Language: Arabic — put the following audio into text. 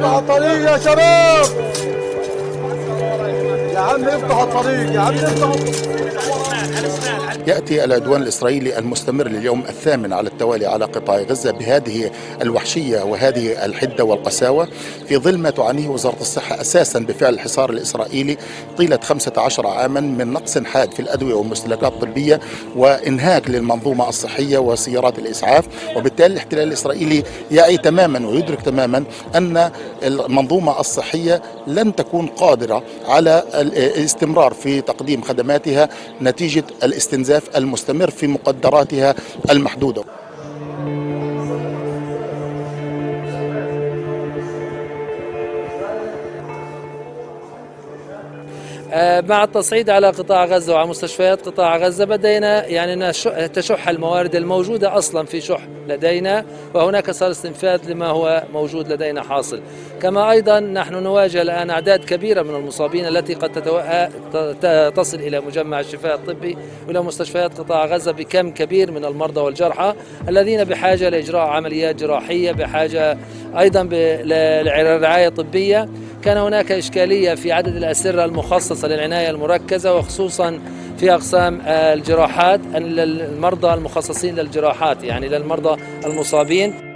افتحوا الطريق يا شباب، يا عم افتحوا الطريق، يا عم افتحوا. يأتي العدوان الإسرائيلي المستمر لليوم الثامن على التوالي على قطاع غزة بهذه الوحشية وهذه الحدة والقساوة في ظل ما تعانيه وزارة الصحة أساسا بفعل الحصار الإسرائيلي طيلة 15 عاما من نقص حاد في الأدوية والمستلزمات الطبية وإنهاك للمنظومة الصحية وسيارات الإسعاف. وبالتالي الاحتلال الإسرائيلي يعي تماما ويدرك تماما أن المنظومة الصحية لن تكون قادرة على الاستمرار في تقديم خدماتها نتيجة الاستنزاف المستمر في مقدراتها المحدودة. مع التصعيد على قطاع غزة وعلى مستشفيات قطاع غزة بدينا يعني تشح الموارد الموجودة أصلا في شح لدينا، وهناك صار استنفاذ لما هو موجود لدينا حاصل. كما أيضا نحن نواجه الآن أعداد كبيرة من المصابين التي قد تصل إلى مجمع الشفاء الطبي وإلى مستشفيات قطاع غزة بكم كبير من المرضى والجرحى الذين بحاجة لإجراء عمليات جراحية، بحاجة أيضا لرعاية طبية. كان هناك إشكالية في عدد الأسرة المخصصة للعناية المركزة، وخصوصا في أقسام الجراحات، المرضى المخصصين للجراحات يعني للمرضى المصابين.